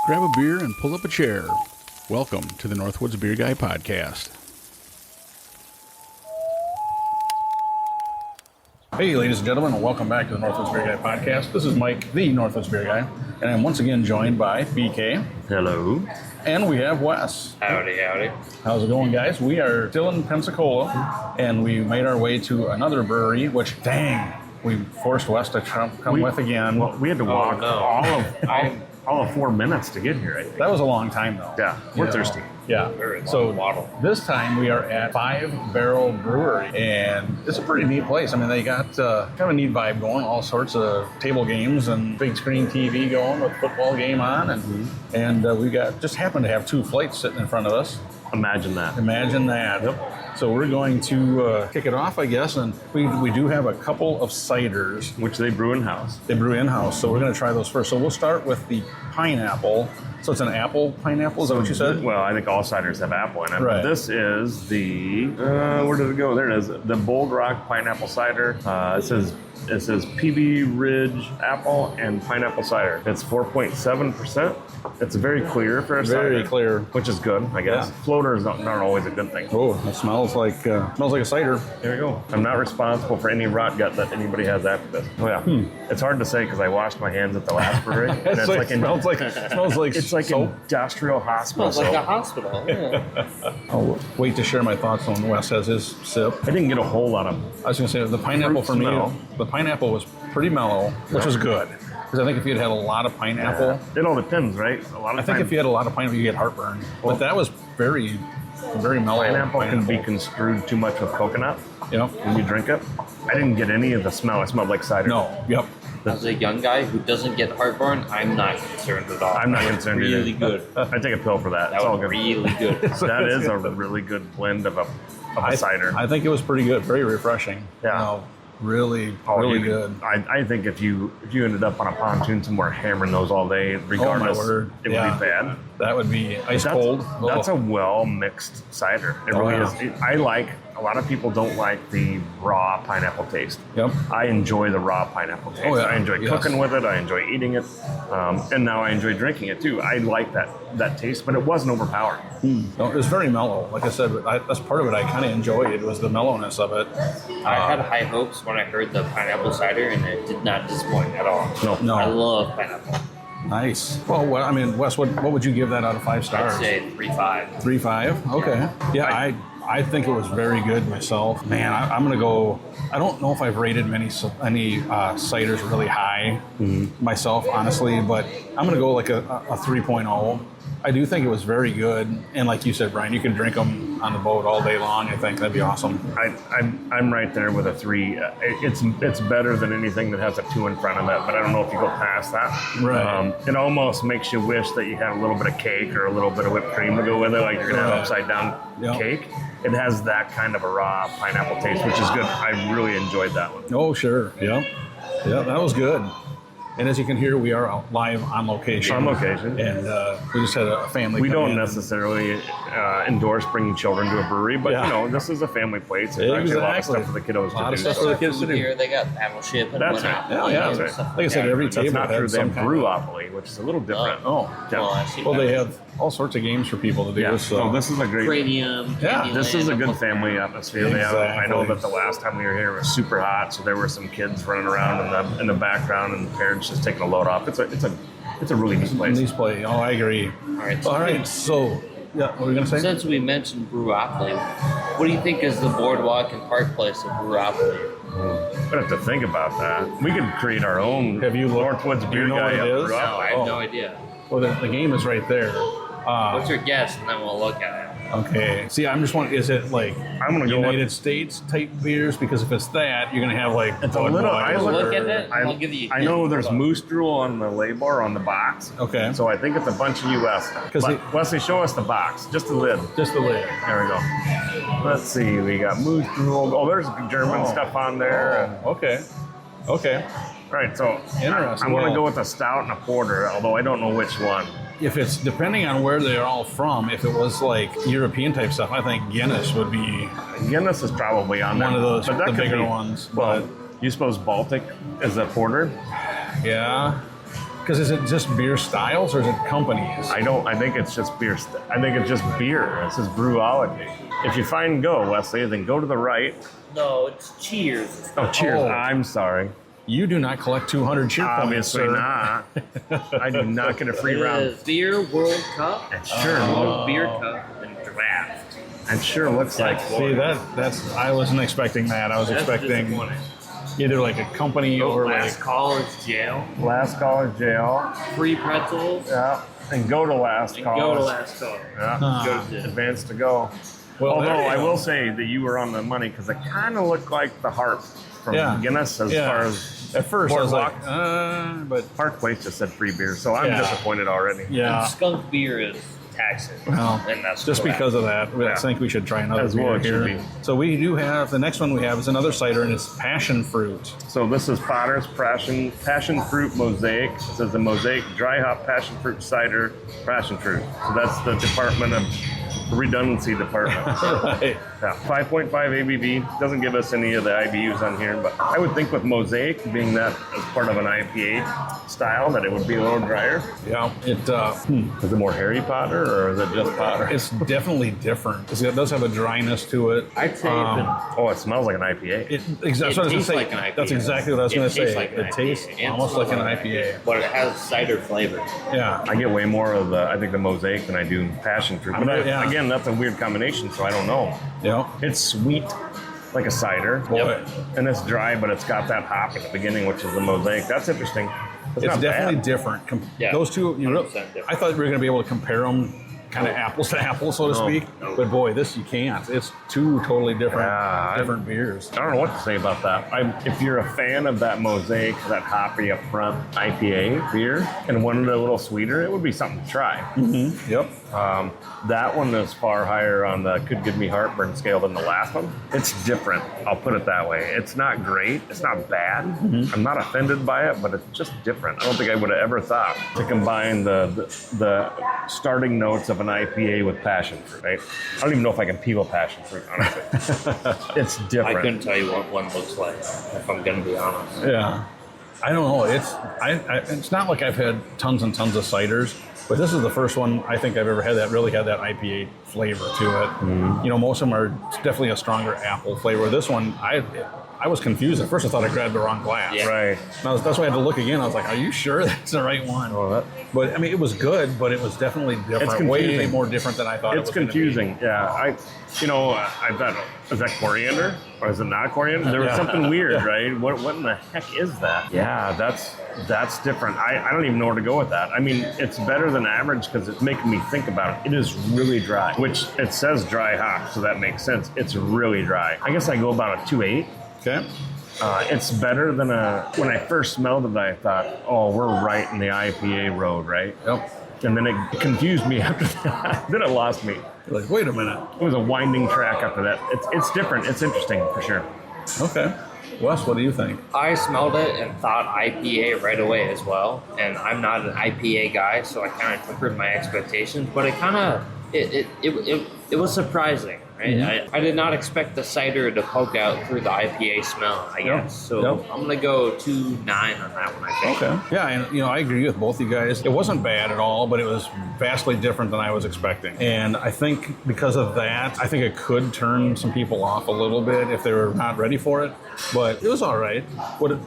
Grab a beer and pull up a chair. Welcome to the Northwoods Beer Guy podcast. Hey, ladies and gentlemen, and welcome back to the Northwoods Beer Guy podcast. This is Mike, the Northwoods Beer Guy, and I'm once again joined by BK. Hello. And we have Wes. Howdy, howdy. How's it going, guys? We are still in Pensacola, and we made our way to another brewery, which, dang, we forced Wes to come with again. Well, we had to walk all of 4 minutes to get here, I think. That was a long time, though. Yeah, we're thirsty. Yeah. So this time we are at 5 Barrel Brewery, and it's a pretty neat place. I mean, they got kind of a neat vibe going, all sorts of table games and big screen TV going with football game on, and we just happened to have 2 flights sitting in front of us. Imagine that. Imagine that. Yep. So we're going to kick it off, I guess, and we do have a couple of ciders. Which they brew in-house. They brew in-house, so we're going to try those first. So we'll start with the pineapple. So it's an apple pineapple, is that what you said? Well, I think all ciders have apple in it. Right. But this is the, where did it go? There it is. The Bold Rock Pineapple Cider. It says PB Ridge Apple and Pineapple Cider. It's 4.7%. It's very clear for a cider. Very clear. Which is good, I guess. Yeah. Floaters aren't always a good thing. Oh, it smells like a cider. There you go. I'm not responsible for any rot gut that anybody has after this. Oh yeah. It's hard to say because I washed my hands at the last brewery. And It smells like it's like soap. industrial hospital. Smells like soap. a hospital. Yeah. I'll wait to share my thoughts when Wes has his sip. I didn't get a whole lot of. I was going to say the pineapple Fruit for me. smell. The pineapple was pretty mellow, which was good. Because I think if you had a lot of pineapple, It all depends, right? A lot of I think if you had a lot of pineapple, you get heartburn. But that was very, very mellow. pineapple can be construed too much with coconut Yep. when you drink it. I didn't get any of the smell. It smelled like cider. No. Yep. As a young guy who doesn't get heartburn, I'm not concerned at all. I'm not concerned either. Really good. I take a pill for that. That It's all was good. really good. That is a really good blend of a cider. I think it was pretty good. Very refreshing. Yeah. No, really, Oh, really you- good. I think if you ended up on a pontoon somewhere hammering those all day, regardless, word. it would Yeah. be bad. That would be ice cold. That's Oh. a well mixed cider. It Oh, really yeah. is. A lot of people don't like the raw pineapple taste. Yep. I enjoy the raw pineapple taste. Oh, yeah. I enjoy Yes. cooking with it. I enjoy eating it, and now I enjoy drinking it too. I like that taste, but it wasn't overpowering. No, it was very mellow. Like I said, that's part of it I kind of enjoyed. It was the mellowness of it. I had high hopes when I heard the pineapple cider, and it did not disappoint at all. No. I love pineapple. Nice. Well, Wes, what would you give that out of 5 stars? I'd say 3.5. 3.5? Okay. Yeah, I think it was very good myself. Man, I'm going to go. I don't know if I've rated any ciders really high myself, honestly, but I'm going to go like a 3.0. I do think it was very good. And like you said, Brian, you can drink them on the boat all day long. I think that'd be awesome. I'm right there with a 3. It's better than anything that has a 2 in front of it, but I don't know if you go past that. Right. It almost makes you wish that you had a little bit of cake or a little bit of whipped cream to go with it, like you're gonna have upside down cake. It has that kind of a raw pineapple taste, which is good. I really enjoyed that one. Oh, sure. Yeah, that was good. And as you can hear, we are live on location. On location. And we just had a family We come don't in. necessarily endorse bringing children to a brewery, but this is a family place. There's actually a lot of stuff for the kiddos A lot to of do. stuff for the kids to do. Here, they got battleship and That's whatnot. right. Yeah, yeah. And That's stuff right. Like I said, every That's table not true. had They some have kind of... Brewopoly, which is a little different. Oh, Yeah. Well, I see well, that. they have all sorts of games for people to do. Yeah, So so this is a great. Cranium. Yeah, This is a good Candyland, family atmosphere. They have, I know Exactly. that the last time we were here it was super hot, so there were some kids running around in the background, and parents just taking a load off. It's a really neat place. Nice play. Oh, I agree. All right. So, yeah, what were we going to say? Since we mentioned Brewopoly, what do you think is the boardwalk and park place of Brewopoly? I'd have to think about that. We could create our own. Have you looked? Northwoods Do you Beer know Guy what it up is? Brewopoly. No, I have no idea. Well, the game is right there. What's your guess? And then we'll look at it. Okay. See, I'm just wondering, is it like I'm gonna go United States type beers? Because if it's that, you're going to have like... It's a little. Budweiser. Look at it. I'll give you. I know there's Moose Drool on the label or on the box. Okay. So I think it's a bunch of U.S. But Wesley, show us the box, just the lid. Just the lid. There we go. Let's see. We got Moose Drool. Oh, there's German stuff on there. And, Okay. right. So Interesting. I'm going to Well- go with a stout and a porter, although I don't know which one. If it's depending on where they're all from, if it was like European type stuff, I think Guinness would be Guinness is probably on there. one of those, but that the could bigger be- ones. Well, But you suppose Baltic is a porter? yeah. Because is it just beer styles or is it companies? I think it's just beer. I think it's just beer. It says brewology. If you find Go, Wesley, then go to the right. No, it's Cheers. Oh, cheers. Oh. I'm sorry. You do not collect 200 cheer points, Obviously sir. not. I do not get a free It round. is Beer World Cup, It sure, World Beer Cup, and Draft. it sure looks like. See, that's I wasn't expecting that. I was That's expecting disappointing. either like a company or Last like call is jail. Last call is jail. Free pretzels. Yeah. And go to last And call. go to is- last call. Yeah. Go to Advance to go. Well, Although there you I go. will say that you were on the money because it kind of looked like the harp from Yeah. Guinness as Yeah. far as At first I was like, Boardwalk. but Park Place just said free beer, so I'm Yeah. disappointed already. yeah. And skunk beer is taxing. Well, and that's just correct. because of that, I Yeah. think we should try another As well beer it should here. be. So we do have the next one we have is another cider and it's passion fruit. So this is Potter's Passion Fruit Mosaic. It says the Mosaic Dry Hop Passion Fruit Cider Passion Fruit. So that's the Department of Redundancy Department. Right. Yeah, 5.5 ABV. Doesn't give us any of the IBUs on here, but I would think with Mosaic being that as part of an IPA style that it would be a little drier. Yeah. Is it more hairy Potter or is it just Potter? It's definitely different. It does have a dryness to it. I'd say Oh, it smells like an IPA. That's what I was going to tastes say. like an IPA. That's exactly what I was It going to tastes say. like an It IPA. tastes And almost like an IPA. but it has cider flavor. Yeah. I get way more of I think the Mosaic than I do Passion Fruit. But Yeah. again, that's a weird combination, so I don't know. Yeah. It's sweet, like a cider. Boy. And it's dry, but it's got that hop at the beginning, which is the Mosaic. That's interesting. It's not definitely bad. different. Yeah, Those two, 100% different. I thought we were going to be able to compare them kind of apples to apples, so to No. speak. But boy, this you can't. It's two totally different Yeah, different beers. I don't know what to say about that. If you're a fan of that Mosaic, that hoppy up front IPA beer, and wanted a little sweeter, it would be something to try. Yep. That one is far higher on the could give me heartburn scale than the last one. It's different. I'll put it that way. It's not great. It's not bad. I'm not offended by it, but it's just different. I don't think I would have ever thought to combine the starting notes of an IPA with passion fruit. Right? I don't even know if I can peel a passion fruit, honestly. It's I different. couldn't tell you what one looks like, if I'm going to be honest. Yeah. I don't know. It's not like I've had tons and tons of ciders, but this is the first one I think I've ever had that really had that IPA flavor to it. You know, most of them are definitely a stronger apple flavor. This one, I was confused. At first I thought I grabbed the wrong glass. Yeah. Right. And that's why I had to look again. I was like, are you sure that's the right one? Oh, But I mean, it was good, but it was definitely different. It's Way confusing. more different than I thought it It's was gonna be. confusing. Yeah. I thought, is that coriander or is it not coriander? There was Yeah. something weird, right? What in the heck is that? Yeah, that's different. I don't even know where to go with that. I mean, it's better than average because it's making me think about it. It is really dry, which it says dry hop, so that makes sense. It's really dry. I guess I go about a 2.8. Okay. It's better than when I first smelled it, I thought, oh, we're right in the IPA road, right? Yep. And then it confused me after that. Then it lost me. You're like, wait a minute. It was a winding track after that. It's different. It's interesting for sure. Okay. Wes, what do you think? I smelled it and thought IPA right away as well. And I'm not an IPA guy, so I kind of tempered my expectations. But it kind of, it was surprising. Right? I did not expect the cider to poke out through the IPA smell, I guess. So I'm going to go 2.9 on that one, I think. Okay. Yeah, and I agree with both you guys. It wasn't bad at all, but it was vastly different than I was expecting. And I think because of that, I think it could turn some people off a little bit if they were not ready for it. But it was all right.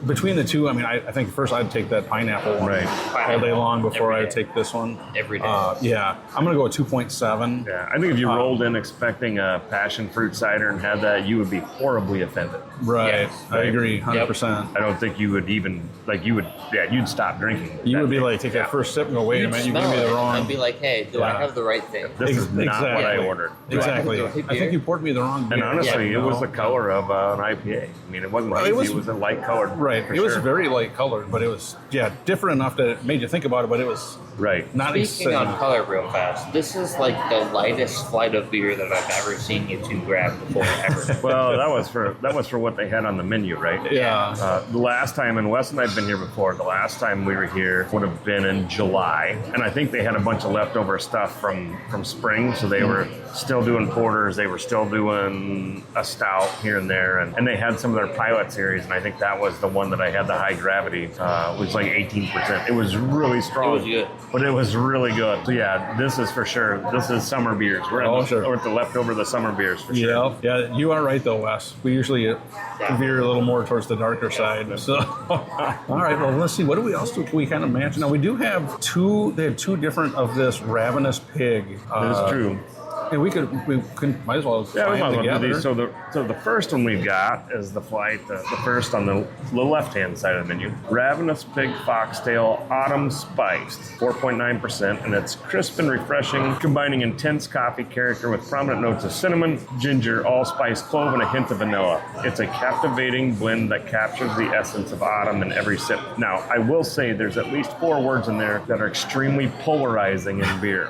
Between the two, I mean, I think first I'd take that pineapple one all day long before Every I'd day. take this one. Every day. Yeah, I'm going to go with 2.7. Yeah, I think if you rolled in expecting a passion fruit cider and had that, you would be horribly offended. Right. Yes. I agree, 100%. I don't think you would even, you'd stop drinking. You that would be day. like, take that first sip and go, wait a You'd minute, you give smell me the it wrong. and be like, hey, do I Yeah. have the right thing? This is not what I ordered. Exactly. Right. I think you poured me the wrong beer. And honestly, Yeah. it was the color of an IPA. I mean, it wasn't Well, hazy, it it was- was a light colored. Right. for It was sure. very light colored, but it was, different enough that it made you think about it, but it was Right. not Speaking on color real fast, this is like the lightest flight of beer that I've ever seen you two grab before ever. Well, that was for what they had on the menu, right? Yeah. The last time, and Wes and I've been here before, the last time we were here would have been in July. And I think they had a bunch of leftover stuff from spring. So they were still doing porters. They were still doing a stout here and there. And they had some of their pilot series. And I think that was the one that I had the high gravity. It was like 18%. It was really strong. It was good. But it was really good. So yeah, this is for sure. This is summer beers. We're at the leftover of the summer beers for sure. Yeah, you are right though, Wes. We usually veer a little more towards the darker side. So, all right. Well, let's see. What do we else do? Can we kind of match? Now we do have two. They have two different of this Ravenous pig. That is true. And we could might as well we might as well together. do these. So the first one we've got is the flight, the first on the left-hand side of the menu. Ravenous Pig Foxtail Autumn Spiced, 4.9%, and it's crisp and refreshing, combining intense coffee character with prominent notes of cinnamon, ginger, allspice, clove, and a hint of vanilla. It's a captivating blend that captures the essence of autumn in every sip. Now, I will say there's at least 4 words in there that are extremely polarizing in beer,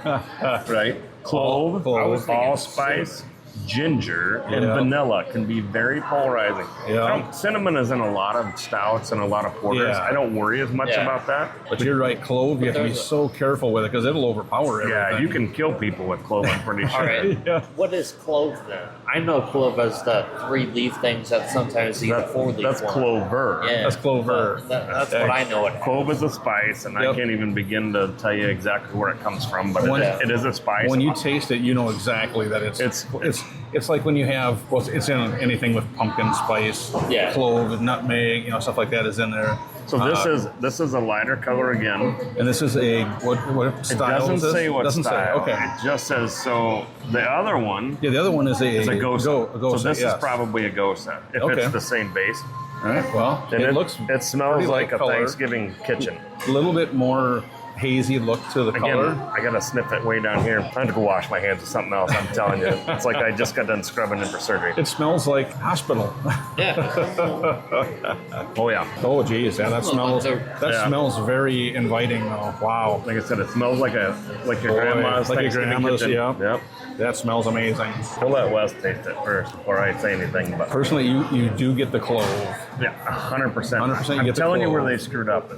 right? Clove, allspice, ginger, and vanilla can be very polarizing. Yeah. Cinnamon is in a lot of stouts and a lot of porters. Yeah. I don't worry as much about that. But you're right, clove, you have to be so careful with it because it'll overpower everything. Yeah, you can kill people with clove, I'm pretty sure. All right. What is clove then? I know clove as the 3-leaf things that sometimes eat the 4-leaf That's one. clover. Yeah. That's clover. That's what I know it as. Clove is a spice, and I can't even begin to tell you exactly where it comes from, but it is a spice. When you taste it, you know exactly that it's like when you have, it's in anything with pumpkin spice, clove, nutmeg, stuff like that is in there. So this is a lighter color again. And this is a, what style It doesn't is this? say what doesn't style. Say. Okay. It just says, so the other one Yeah, the other one is a Gose. So this is probably a Gose, if it's the same base. All right, well, And it smells like a color. Thanksgiving kitchen. A little bit more hazy look to the color. Again, I gotta sniff it way down here. I have to go wash my hands with something else, I'm telling you. It's like I just got done scrubbing in for surgery. It smells like hospital. Oh yeah. Oh geez, yeah, that smells very inviting though. Wow. Like I said, it smells like your grandma's like your Thanksgiving grandma's, kitchen. yeah. Yep. That smells amazing. We'll let Wes taste it first before I say anything. But Personally, you do get the clove. yeah, 100%. 100% I'm get the telling you clove. where they screwed up.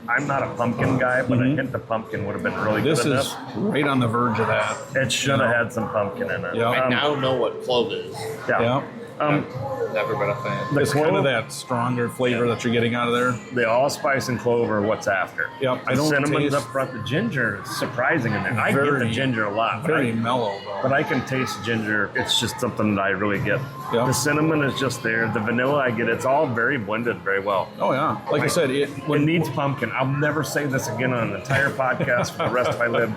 I'm not a pumpkin guy, but a hint of pumpkin would have been really This good in is right on the verge of that. It should have had some pumpkin in it. Yeah. I now know what clove is. Yeah. Never been a fan. The It's kind of clove, that stronger flavor that you're getting out of there. the allspice and clove are what's after. Yep, I The don't cinnamon's taste up front. The ginger is surprising in there. I get the ginger a lot. Very mellow though. But I can taste ginger. It's just something that I really get. Yeah. The cinnamon is just there. The vanilla I get. It's all very blended very well. Oh yeah, like I said, It needs pumpkin. I'll never say this again on an entire podcast for the rest of my life.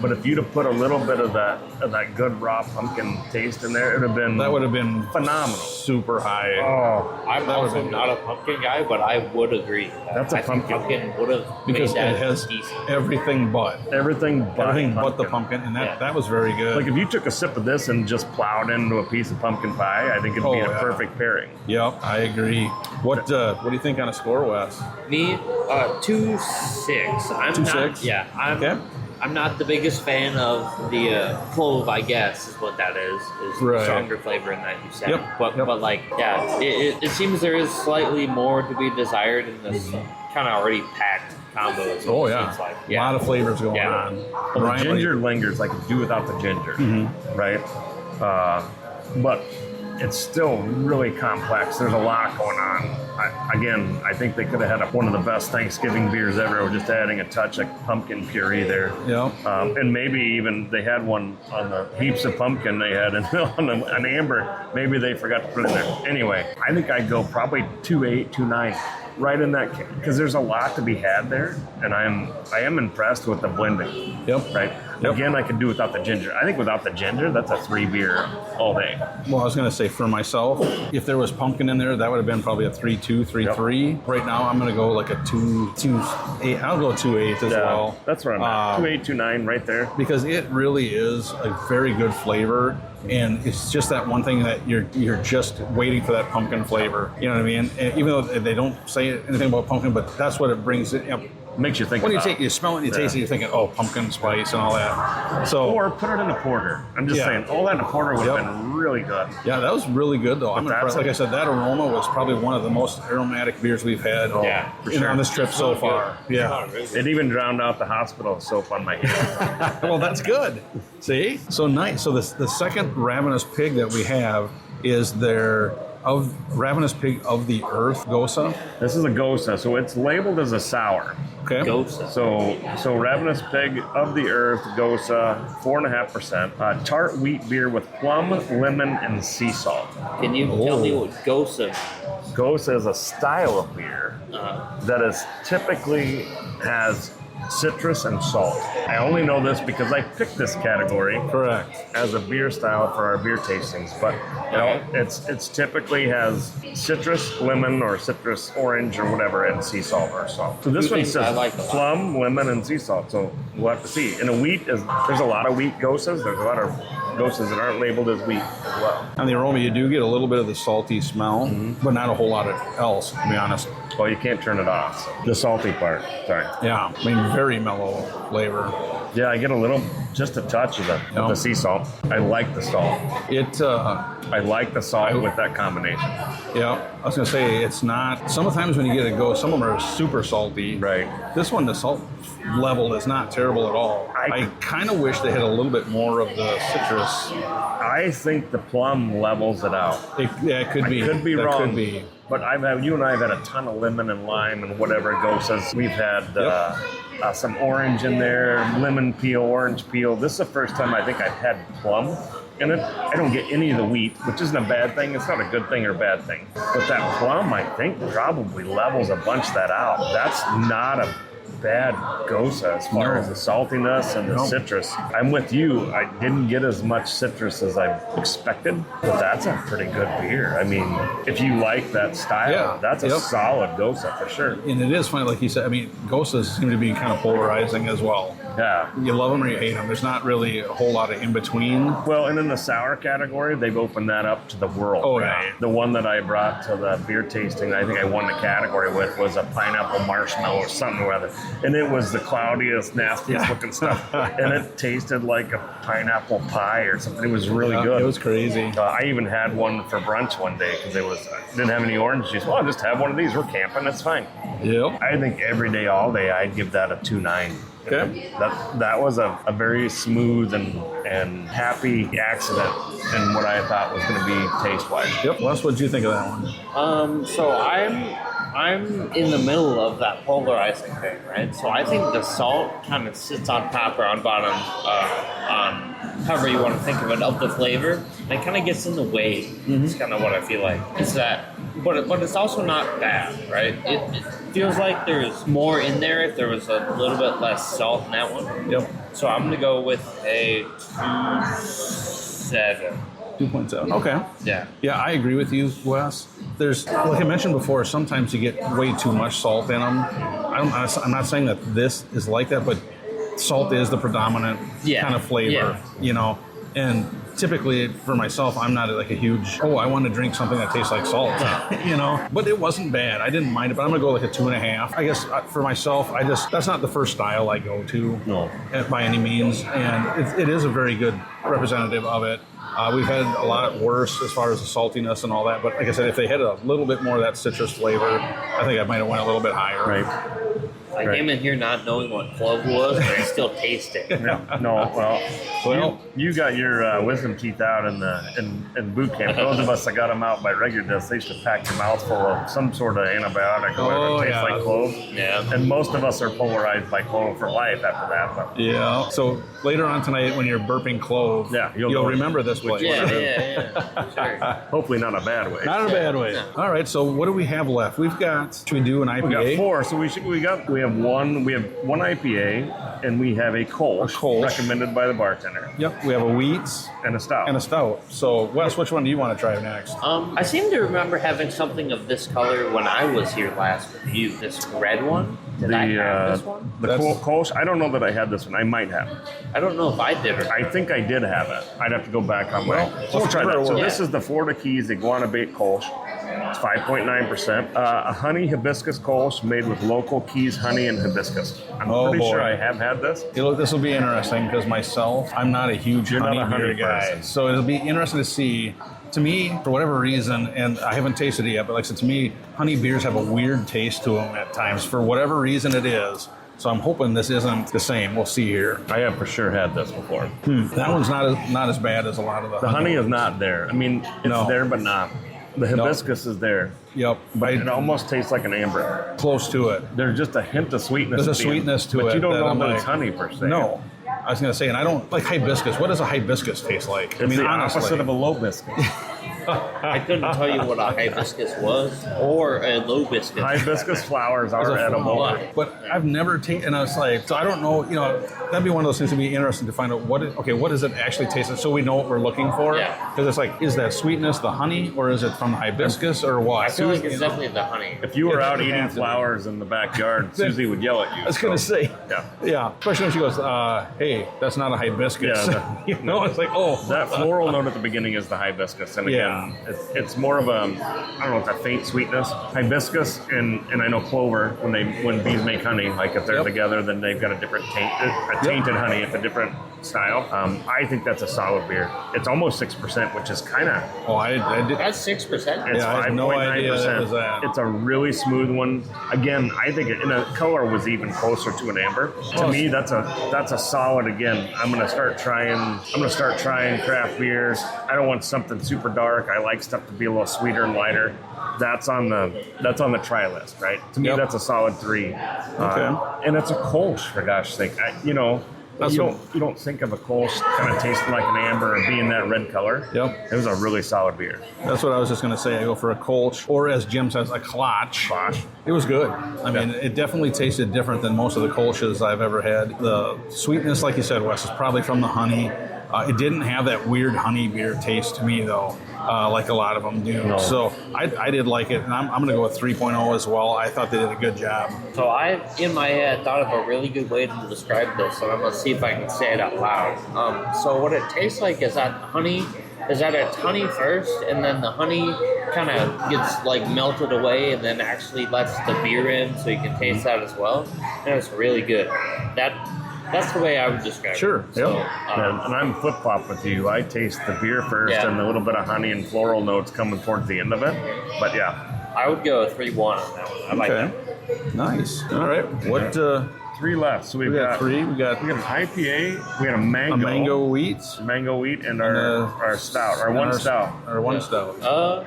But if you'd have put a little bit of that good raw pumpkin taste in there, it would have been phenomenal. Super high. Oh, I'm also not a pumpkin guy, but I would agree. That's a I think pumpkin. would have Because made that it has decent. everything but the pumpkin, and that was very good. Like if you took a sip of this and just plowed into a piece of pumpkin pie, I think it'd be a perfect pairing. Yep, I agree. What do you think on a score, Wes? Me, 2.6. I'm 2.6? not. Yeah, I'm not the biggest fan of the clove, I guess, is what that is. Right. Stronger flavor in that you said. Yep. But like, yeah, it seems there is slightly more to be desired in this kind of already packed combo. Oh yeah, Seems like. a lot of flavors going on. Well, the ginger lingers. I could do without the ginger, right? But it's still really complex. There's a lot going on. I think they could have had one of the best Thanksgiving beers ever with just adding a touch of pumpkin puree there. Yeah. And maybe even they had one on the heaps of pumpkin they had on an amber. Maybe they forgot to put it in there. Anyway, I think I'd go probably 2.8, 2.9. Right in that, because there's a lot to be had there, and I am impressed with the blending. Yep. Right. Yep. Again, I could do without the ginger. I think without the ginger, that's a 3 beer all day. Well, I was going to say for myself, if there was pumpkin in there, that would have been probably a 3.2, 3.3. Yep. Right now, I'm going to go like a 2.8. I'll go 2.8 as well. That's where I'm at. 2.8, 2.9, right there. Because it really is a very good flavor. And it's just that one thing that you're just waiting for that pumpkin flavor. You know what I mean? And even though they don't say anything about pumpkin, but that's what it brings. makes you think When about you smell it and you taste it, you're thinking, oh, pumpkin spice and all that. So, or put it in a porter. I'm just saying, all that in a porter would have been really good. Yeah, that was really good, though. I'm impressed. Like I said, that aroma was probably one of the most aromatic beers we've had on this trip so far. Yeah. It even drowned out the hospital soap on my hands. Well, that's good. See? So nice. So the second Ravenous Pig that we have is their Ravenous Pig of the Earth Gose. This is a Gose, so it's labeled as a sour. Okay. Gose. So Ravenous Pig of the Earth Gose, 4.5%. Tart wheat beer with plum, lemon, and sea salt. Can you tell me what Gose is? Gose is a style of beer that is typically has citrus and salt. I only know this because I picked this category Correct. as a beer style for our beer tastings, but it's typically has citrus, lemon, or citrus orange or whatever, and sea salt or salt. So this one says plum, lemon, and sea salt. So we'll have to see. And there's a lot of wheat Goses. There's a lot of Goses that aren't labeled as wheat as well. On the aroma, you do get a little bit of the salty smell, but not a whole lot else, to be honest. Well, you can't turn it off. So. The salty part. Sorry. Yeah, I mean, very mellow flavor. Yeah, I get just a touch of the sea salt. I like the salt. I like the salt with that combination. Yeah, I was going to say, it's not, sometimes when you get a Gose, some of them are super salty. Right. This one, the salt level is not terrible at all. I kind of wish they had a little bit more of the citrus. I think the plum levels it out. It could be. Could be wrong. Could be. But you and I have had a ton of lemon and lime and whatever Goses. We've had some orange in there, lemon peel, orange peel. This is the first time I think I've had plum in it. I don't get any of the wheat, which isn't a bad thing. It's not a good thing or a bad thing. But that plum, I think, probably levels a bunch that out. That's not a bad Gose as far as the saltiness and the citrus. I'm with you. I didn't get as much citrus as I expected, but that's a pretty good beer. I mean, if you like that style, that's a solid Gose for sure. And it is funny, like you said, I mean, Goses seem to be kind of polarizing as well. Yeah. You love them or you hate them. There's not really a whole lot of in between. Well, and in the sour category, they've opened that up to the world. Oh, right? yeah. The one that I brought to the beer tasting, I think I won the category with, was a pineapple marshmallow or something or other. And it was the cloudiest, nastiest looking stuff. And it tasted like a pineapple pie or something. It was really good. It was crazy. I even had one for brunch one day because didn't have any orange juice. Well, I'll just have one of these. We're camping. That's fine. Yep. I think every day, all day, I'd give that a 2.9. Okay. That was a very smooth and happy accident in what I thought was going to be taste-wise. Yep. Wes, what did you think of that one? So I'm in the middle of that polarizing thing, right? So I think the salt kind of sits on top or on bottom, however you want to think of it, of the flavor. And it kind of gets in the way. It's kind of what I feel like. It's that, but it's also not bad, right? It feels like there's more in there if there was a little bit less salt in that one. Yep. So I'm going to go with a 2.7. 2.7. Okay. Yeah. Yeah, I agree with you, Wes. There's, like I mentioned before, sometimes you get way too much salt in them. I'm not saying that this is like that, but salt is the predominant kind of flavor, you know. And typically, for myself, I'm not like a huge, I want to drink something that tastes like salt, you know. But it wasn't bad. I didn't mind it, but I'm going to go like a 2.5. I guess for myself, that's not the first style I go to by any means. And it is a very good representative of it. We've had a lot worse as far as the saltiness and all that, but like I said, if they had a little bit more of that citrus flavor, I think I might have went a little bit higher. Right. I came in here not knowing what clove was, but I still taste it. You got your wisdom teeth out in boot camp. Those of us that got them out by regular discs, they used to pack your mouth full of some sort of antibiotic or whatever tastes like clove. Yeah. And most of us are polarized by clove for life after that. But. Yeah. So later on tonight, when you're burping clove, you'll remember this place. Yeah. Sure. Hopefully not a bad way. Not a bad way. No. All right. So what do we have left? Should we do an IPA? We got 4. So we have one IPA and we have a Kolsch recommended by the bartender. Yep. We have a wheats and a stout. So Wes, which one do you want to try next? I seem to remember having something of this color when I was here last with you. This red one. Did I have this one? The Kolsch. I don't know that I had this one. I might have. I don't know if I did or not. I think I did have it. I'd have to go back on my. We'll try that. So this is the Florida Keys Iguana Bait Kolsch. It's 5.9%. A honey hibiscus Kolsch made with local Keys honey and hibiscus. I'm pretty sure I have had this. This will be interesting because myself, I'm not a huge honey beer guy. person. So it'll be interesting to see. To me, for whatever reason, and I haven't tasted it yet, but like I said, to me, honey beers have a weird taste to them at times for whatever reason it is. So I'm hoping this isn't the same. We'll see here. I have for sure had this before. That one's not as bad as a lot of the honey is not there. I mean, it's there, but not. The hibiscus is there. Yep. But it almost tastes like an amber. Close to it. There's just a hint of sweetness. There's a sweetness to it. But you don't know that like, it's honey per se. No. I was going to say, and I don't like hibiscus. What does a hibiscus taste like? It's the opposite of a low biscuit. I couldn't tell you what a hibiscus was or a low biscuit. Hibiscus flowers are edible. But I've never tasted, and I was like, so I don't know, that'd be one of those things that'd be interesting to find out what does it actually taste like so we know what we're looking for? Yeah. Because it's like, is that sweetness the honey or is it from the hibiscus or what? I feel like it's definitely the honey. If you were out eating flowers in the backyard, Susie would yell at you. I was going to say. Yeah. Especially when she goes, hey, that's not a hibiscus. Yeah, it's like, oh. That floral note at the beginning is the hibiscus. And again, it's more of a, I don't know, it's a faint sweetness. Hibiscus and I know clover, when bees make honey, like if they're together, then they've got a different tainted honey. It's a different style. I think that's a solid beer. It's almost 6%, which is kind of... Oh, I did. That's 6%? It's 5.9%. No idea that was that. It's a really smooth one. Again, I think the color was even closer to an amber. To me, that's a solid. Again, I'm gonna start trying craft beers. I don't want something super dark. I like stuff to be a little sweeter and lighter. That's on the try list, right? To me, that's a solid 3. And it's a Kolsch, for gosh sake. You don't think of a Kolsch kind of tasting like an amber or being that red color. Yep. It was a really solid beer. That's what I was just going to say. I go for a Kolsch, or as Jim says, a Klotsch. It was good. I mean, it definitely tasted different than most of the Kolsches I've ever had. The sweetness, like you said, Wes, is probably from the honey. It didn't have that weird honey beer taste to me, though, like a lot of them do. No. So I did like it, and I'm going to go with 3.0 as well. I thought they did a good job. So I, in my head, thought of a really good way to describe this, and I'm going to see if I can say it out loud. So what it tastes like is that honey... Is that it's honey first, and then the honey kind of gets like melted away, and then actually lets the beer in, so you can taste that as well. And it's really good. That's the way I would describe it. Sure. So, and I'm flip flop with you. I taste the beer first, and a little bit of honey and floral notes coming towards the end of it. But yeah, I would go 3-1 on that one. I like that. Nice. All right. What? 3 left. So we got 3. We got an IPA. We got a mango wheat, and our stout, our one stout.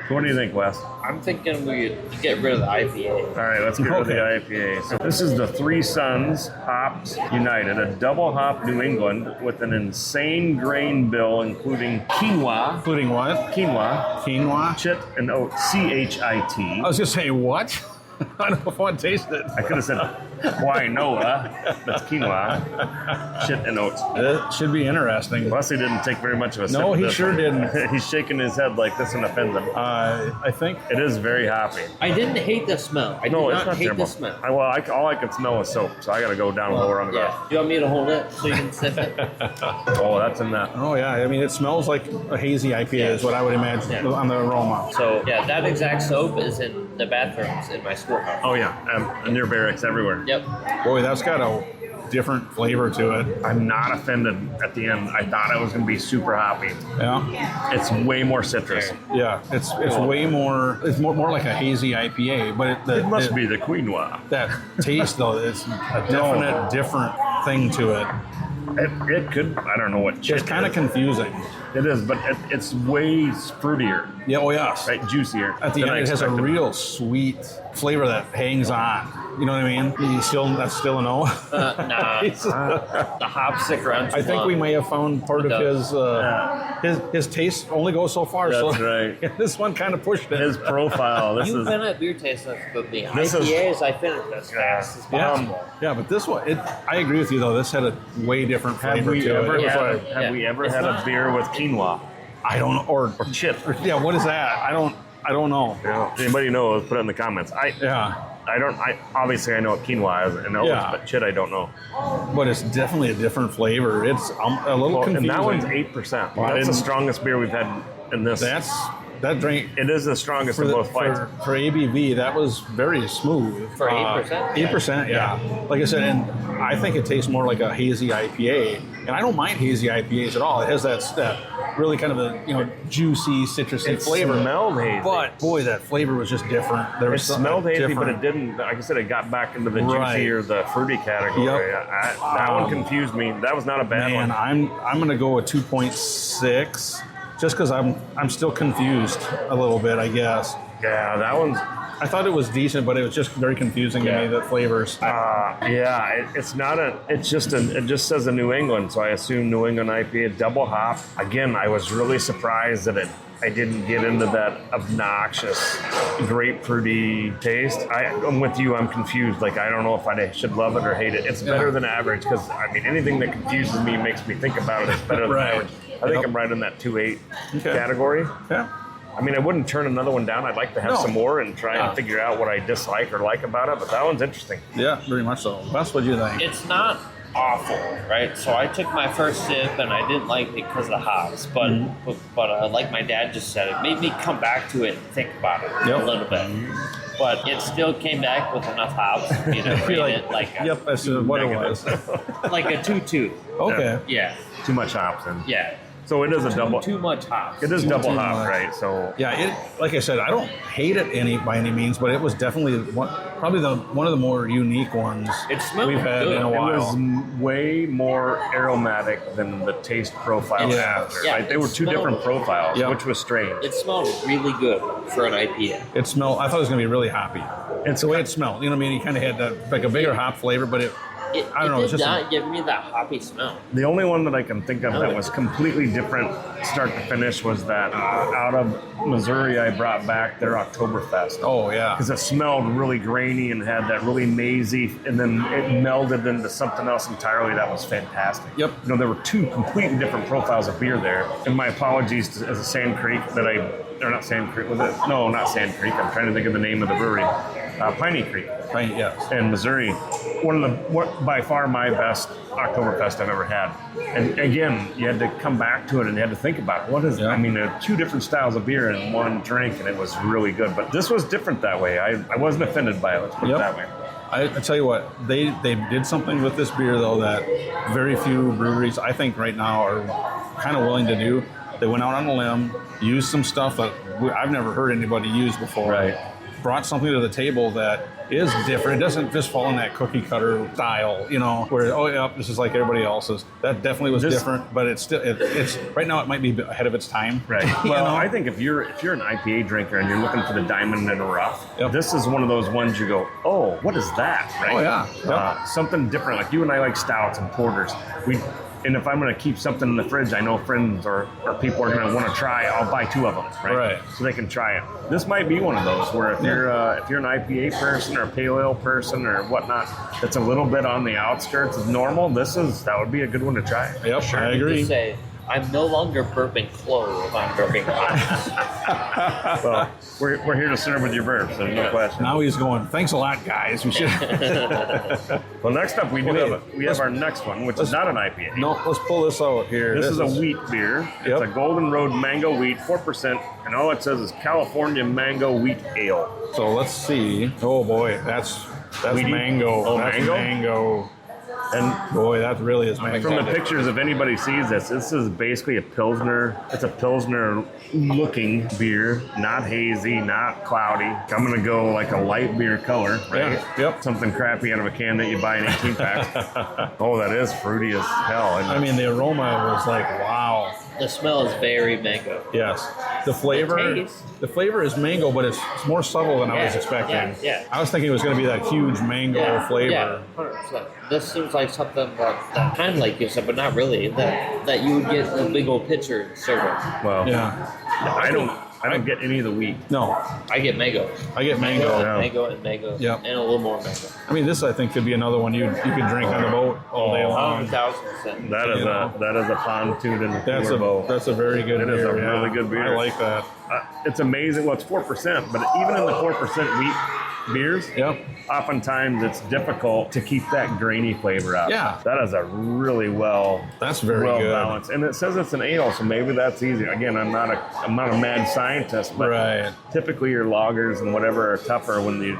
What do you think, Wes? I'm thinking we get rid of the IPA. All right, let's get rid of the IPA. So this is the Three Sons Hops United, a double hop New England with an insane grain bill, including quinoa. Including what? Quinoa. Chit and oat. CHIT. I was just saying what? I don't know if I want to taste it. I could have said quinoa. That's quinoa. Chit and oats. It should be interesting. Wesley didn't take very much of a sip. No, of he this sure one. didn't. He's shaking his head like this and offend him. I think it is very hoppy. I didn't hate the smell. I did not hate the smell. All I can smell is soap, so I got to go down lower on the ground. Do you want me to hold it so you can sniff it? Oh, that's in that. Oh, yeah. I mean, it smells like a hazy IPA is what I would imagine on the aroma. So, that exact soap is in the bathrooms in my schoolhouse. Oh, yeah. Near barracks everywhere. Yep. Boy, that's got a different flavor to it. I'm not offended at the end. I thought it was going to be super hoppy. Yeah. It's way more citrus. Yeah. It's way more, it's more like a hazy IPA, but it must be the quinoa. That taste, though, it's a definite different thing to it. It could, I don't know what chit It's kind of confusing. It is, but it's way fruitier. Yeah, oh yes. Right, juicier. At the end, it has a real sweet flavor that hangs on. You know what I mean? That's still a no? Nah. The hops stick around. I think we may have found part of his taste only goes so far. That's so right. This one kind of pushed it. His profile. You've been at beer tasting with me. IPAs, I finished as fast as possible. Yeah, but this one, I agree with you though. This had a way different flavor to it. Have we ever had a beer with quinoa? I don't know. Or chit. Yeah, what is that? I don't know. Yeah. If anybody knows, put it in the comments. Obviously I know what quinoa is and oats, but chit I don't know. But it's definitely a different flavor. It's a little confusing. And that one's 8%. That's the strongest beer we've had in this. that drink It is the strongest for, of the, both fights. for ABV, that was very smooth. For 8%? 8%, yeah. Like I said, and I think it tastes more like a hazy IPA. And I don't mind hazy IPAs at all. It has that really kind of a juicy, citrusy flavor. It smelled hazy. But boy, that flavor was just different. There It was smelled hazy, different. but it didn't. Like I said, it got back into the Right. juicy or the fruity category. Yep. That one confused me. That was not a bad Man, one. I'm gonna go with 2.6, just because I'm still confused a little bit, I guess. Yeah, that one's. I thought it was decent, but it was just very confusing to me, the flavors. It's not a. It's just it just says a New England, so I assume New England IPA double hop. Again, I was really surprised that I didn't get into that obnoxious grapefruity taste. I'm with you. I'm confused. Like, I don't know if I should love it or hate it. It's better than average because, I mean, anything that confuses me makes me think about it. It's better than Right. average. I think I'm right in that 2.8 Okay. category. Yeah. I mean, I wouldn't turn another one down. I'd like to have some more and try and figure out what I dislike or like about it, but that one's interesting. Yeah, very much so. Wes, what do you think? It's not awful, right? So I took my first sip and I didn't like it because of the hops, but like my dad just said, it made me come back to it and think about it a little bit. But it still came back with enough hops for me to rate it like a, Yep, that's what it was. like a 2-2. Okay. Yeah, Too much hops in. yeah. So it is a double. Too much hops. It is double too hop, much. right? So Yeah, like I said, I don't hate it by any means, but it was definitely probably one of the more unique ones It smelled we've had good. in a it while. was way more aromatic than the taste profile Yeah. after. Yeah, Right? They were two it smelled- different profiles, Yep. which was strange. It smelled really good for an IPA. It smelled. I thought it was going to be really hoppy. It's the way it smelled. You know what I mean? He kind of had that like a bigger hop flavor, but I don't know. It It's did just not give me that hoppy smell. The only one that I can think of that was completely different start to finish was that out of Missouri I brought back their Oktoberfest. oh yeah. Because it smelled really grainy and had that really mazy, and then it melded into something else entirely that was fantastic. Yep. You know, there were two completely different profiles of beer there. And my apologies to, as a Sand Creek or not Sand Creek, was it? No, not Sand Creek. I'm trying to think of the name of the brewery. Piney Creek Right, yes. in Missouri. By far my best Oktoberfest I've ever had. And again, you had to come back to it and you had to think about what is. Yeah. I mean, there are two different styles of beer in one drink, and it was really good. But this was different that way. I wasn't offended by it. Let's put it that way. I tell you what, they did something with this beer though that very few breweries I think right now are kind of willing to do. They went out on a limb, used some stuff that I've never heard anybody use before. Right. Brought something to the table that is different. It doesn't just fall in that cookie cutter style, where this is like everybody else's. That definitely was different, but it's still it's right now it might be ahead of its time. Right. Well, I think if you're an IPA drinker and you're looking for the diamond in the rough, this is one of those ones you go, oh, what is that? Right? Oh yeah. Yep. Something different. Like you and I like stouts and porters. And if I'm going to keep something in the fridge, I know friends or people are going to want to try. I'll buy two of them, right? So they can try it. This might be one of those where if you're an IPA person or a pale ale person or whatnot, that's a little bit on the outskirts of normal. That would be a good one to try. Yep, I agree. Just say, I'm no longer burping clove. I'm burping hops. Well, we're here to serve with your verbs, so no question. Now he's going, thanks a lot, guys. We should. Well, next up we have our next one, which is not an IPA. No, let's pull this out here. This is a wheat beer. It's a Golden Road Mango Wheat, 4%, and all it says is California Mango Wheat Ale. So let's see. Oh boy, that's Wheaty? mango. Oh, that's mango? And boy, that really is mango. from the pictures, if anybody sees this is basically a Pilsner. It's a Pilsner-looking beer, not hazy, not cloudy. I'm going to go like a light beer color, right? Yeah. Yep. Something crappy out of a can that you buy in 18 packs. Oh, that is fruity as hell. I mean, the aroma was like, wow. The smell is very mango. Yes. The flavor is mango, but it's more subtle than I was expecting. Yeah. I was thinking it was going to be that huge mango flavor. Yeah, 100%. This seems like something that kind of like you said, but not really. That you would get in a big old pitcher and serve it. Well, Yeah. I don't get any of the wheat. No, I get mango. I get mango. And mango. Yep. And a little more mango. I mean, this I think could be another one you could drink on the boat all day long. 1,000%. That is a pontoon in the cooler bowl. That's a very good It beer. is a yeah. really good beer. I like that. It's amazing. Well, it's 4%, but even in the 4% wheat, beers, Yep. oftentimes it's difficult to keep that grainy flavor out. Yeah. That is a really That's very well good. balanced. And it says it's an ale, so maybe that's easy. Again, I'm not a mad scientist, but Right. typically your lagers and whatever are tougher when the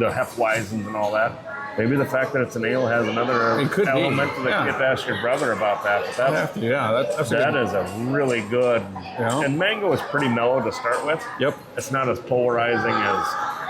Hefeweizens and all that. Maybe the fact that it's an ale has another It could be. element that Yeah. you get to ask your brother about that. But that's, That's that is a really good. Yeah. And mango is pretty mellow to start with. Yep. It's not as polarizing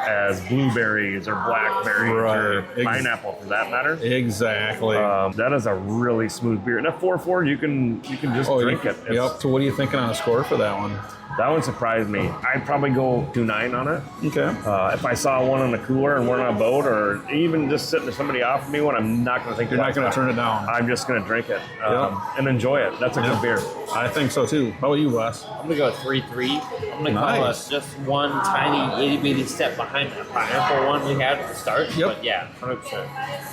as blueberries or blackberries or Right. pineapple for that matter. Exactly. That is a really smooth beer. And at 4.4, you can just drink it. It's- Yep. So what are you thinking on a score for that one? That one surprised me. I'd probably go 2.9 on it. Okay. If I saw one in the cooler and we're on a boat, or even just sitting, if somebody offered me one, I'm not going to think You're not twice going to about turn it down. I'm just going to drink it Yep. and enjoy it. That's a good beer. I think so too. How about you, Wes? I'm gonna go with 3-3. I'm gonna call Nice. us just one tiny itty bitty step behind that pineapple one we had at the start. Yep. But yeah, 100%.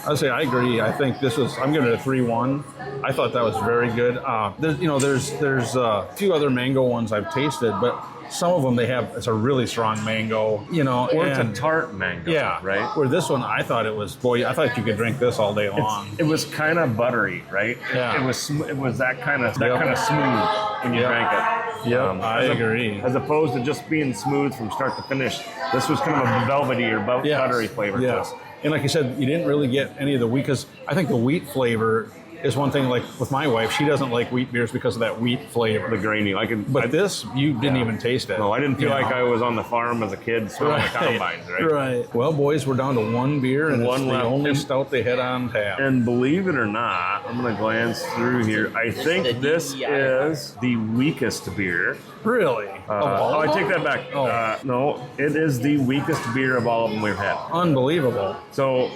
I would say I agree. I think this was. I'm giving it a 3-1. I thought that was very good. There's a few other mango ones I've tasted, but some of them it's a really strong mango. Or it's a and- tart mango. Yeah, Right? Where this one, I thought it was. Boy, I thought you could drink this all day long. It was kind of buttery, right? Yeah. It was that kind of Yep. smooth when you Yep. drank it. Yep, I agree. As opposed to just being smooth from start to finish. This was kind of a velvety or Yes. buttery flavor. to Yes. it. And like you said, you didn't really get any of the wheat, because I think the wheat flavor is one thing. Like with my wife, she doesn't like wheat beers because of that wheat flavor. The grainy. But this, you didn't even taste it. No, I didn't feel You like know? I was on the farm as a kid smelling the combines, right? Right. Well, boys, we're down to one beer, and One it's the left. only stout they had on tap. And believe it or not, I'm going to glance through here. I think this is the weakest beer. Really? Of all I of take them? that back. Oh. No, it is the weakest beer of all of them we've had. Unbelievable. So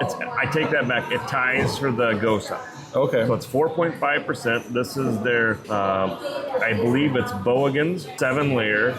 I take that back. It ties for the Gose. Okay. So it's 4.5%. This is their, I believe it's Bowigens 7-layer,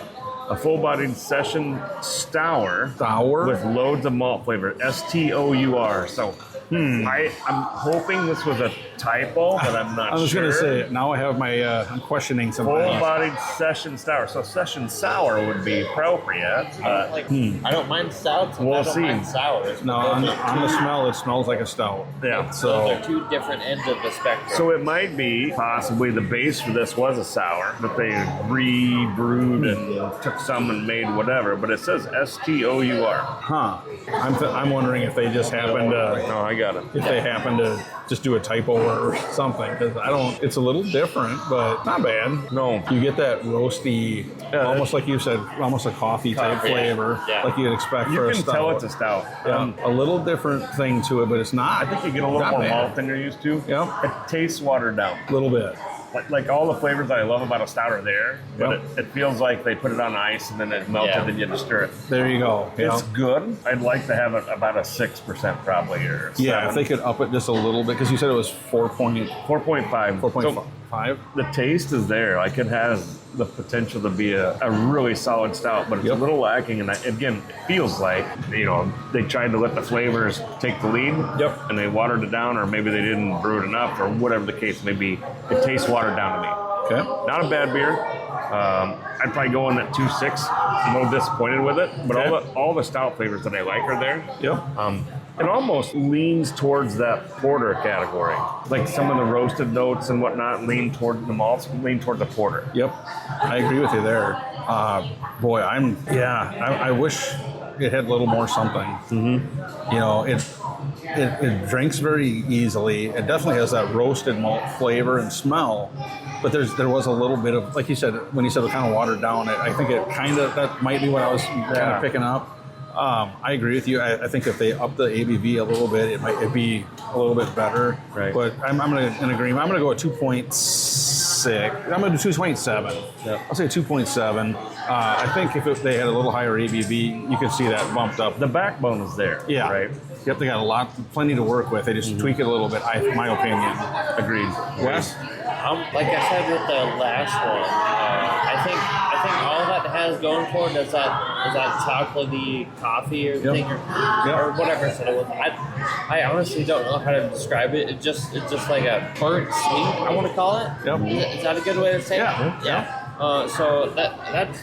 a full-bodied session Stour. Sour? With loads of malt flavor. STOUR. So I'm hoping this was a typo, but I'm not sure. I was going to say, now I have my, I'm questioning some things. Full-bodied session Stour. So session sour would be appropriate. I don't mind stouts, and We'll I don't see. mind sours. No, on the smell, it smells like a stout. Yeah. Those So, are two different ends of the spectrum. So it might be possibly the base for this was a sour that they re-brewed and took some and made whatever, but it says STOUR. huh. I'm wondering if they just happened to, No, I got it. if they happen to just do a typo or something, because it's a little different, but not bad. No. You get that roasty, almost like you said, almost a coffee type Coffee, flavor, yeah. like you'd expect You for a can stout. tell it's a stout. Yeah, a little different thing to it, but it's not. I think you get a little not more bad. malt than you're used to. Yep. It tastes watered down. A little bit. Like all the flavors that I love about a stout are there, but Yep. it feels like they put it on ice and then it melted Yeah. and you just stir it. There you go. It's good. I'd like to have it about a 6% probably, or Yeah, if 7. they could up it just a little bit, because you said it was 4.5. 4.5. The taste is there. Like it has the potential to be a really solid stout, but it's Yep. a little lacking. And again, it feels like, they tried to let the flavors take the lead. Yep. And they watered it down, or maybe they didn't brew it enough, or whatever the case may be. It tastes watered down to me. Okay. Not a bad beer. I'd probably go in at 2.6. I'm a little disappointed with it, but Okay. all the stout flavors that I like are there. Yep. It almost leans towards that porter category. Like some of the roasted notes and whatnot lean toward the malts, lean toward the porter. Yep. I agree with you there. Boy, I wish it had a little more something. Mm-hmm. It drinks very easily. It definitely has that roasted malt flavor and smell. But there was a little bit of, like you said, when you said it kind of watered down, I think that might be what I was kind of picking up. I agree with you. I think if they up the ABV a little bit, it'd be a little bit better. Right. But I'm going to agree. I'm going to go at 2.6. I'm going to do 2.7. Yeah. I'll say 2.7. I think if they had a little higher ABV, you could see that bumped up. The backbone is there. Yeah. Right. Yep, they got plenty to work with. They just tweak it a little bit, my opinion. Agreed. Wes? Like I said with the last one, I think all that has going for it is that chocolatey coffee or thing or whatever it was. I honestly don't know how to describe it. It's just like a burnt sweet, I want to call it. Yep. Is that a good way to say Yeah. it? Yeah. So that's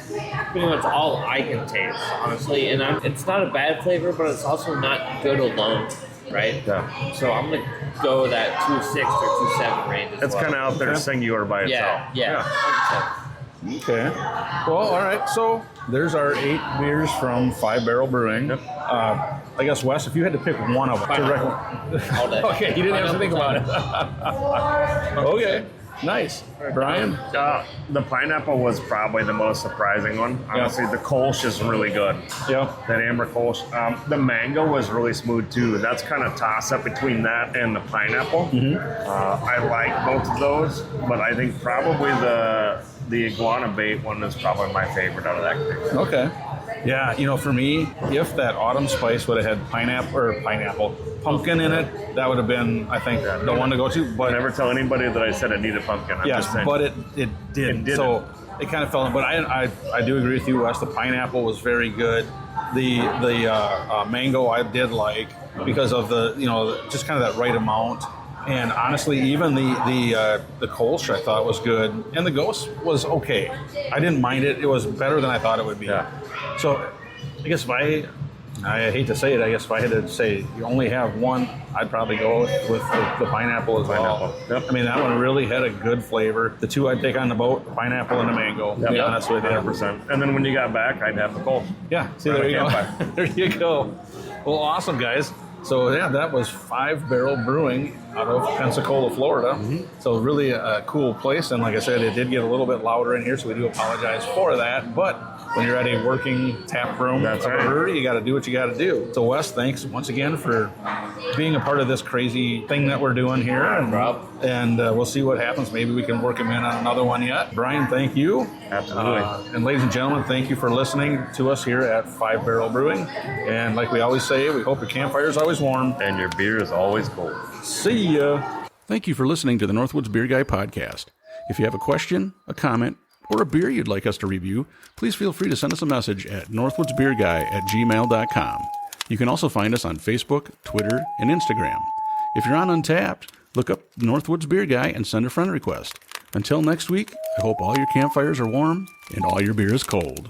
pretty much all I can taste, honestly. And it's not a bad flavor, but it's also not good alone, right? Yeah. So I'm gonna go that 2.6 or 2.7 range. It's kind of out there singular by itself. Yeah. 100%. Okay. Well, all right. So there's our 8 beers from 5 Barrel Brewing. Yep. I guess, Wes, if you had to pick one of them to recommend. All day. Okay, you didn't have to think about it. Okay. Nice. Brian? The pineapple was probably the most surprising one. Honestly, the Kolsch is really good. Yeah. That amber Kolsch. The mango was really smooth too. That's kind of toss up between that and the pineapple. I like both of those, but I think probably the Iguana bait one is probably my favorite out of that group. Okay. Yeah, for me, if that autumn spice would have had pumpkin in it, that would have been, I think, the one to go to. But never tell anybody that I said it needed pumpkin. I'm just saying. but it didn't. So it kind of fell in. But I do agree with you, Wes. The pineapple was very good. The mango I did like because of the just kind of that right amount. And honestly, even the Kolsch I thought was good, and the Gose was okay. I didn't mind it. It was better than I thought it would be. Yeah. So I guess I hate to say it, I guess if I had to say you only have one, I'd probably go with the pineapple as well. Yep. I mean, that one really had a good flavor. The two I'd take on the boat, the pineapple and the mango, to be honest with you. 100%. And then when you got back, I'd have the Kolsch. Yeah, see, there you go. There you go. Well, awesome, guys. So, yeah, that was 5 Barrel Brewing out of Pensacola, Florida. So, really a cool place. And like I said, it did get a little bit louder in here, so we do apologize for that. But when you're at a working tap room of a brewery, you got to do what you got to do. So, Wes, thanks once again for being a part of this crazy thing that we're doing here. And we'll see what happens. Maybe we can work him in on another one yet. Brian, thank you. Absolutely. And ladies and gentlemen, thank you for listening to us here at 5 Barrel Brewing. And like we always say, we hope your campfire is always warm. And your beer is always cold. See ya. Thank you for listening to the Northwoods Beer Guy podcast. If you have a question, a comment, or a beer you'd like us to review, please feel free to send us a message at northwoodsbeerguy@gmail.com. You can also find us on Facebook, Twitter, and Instagram. If you're on Untappd, look up Northwoods Beer Guy and send a friend request. Until next week, I hope all your campfires are warm and all your beer is cold.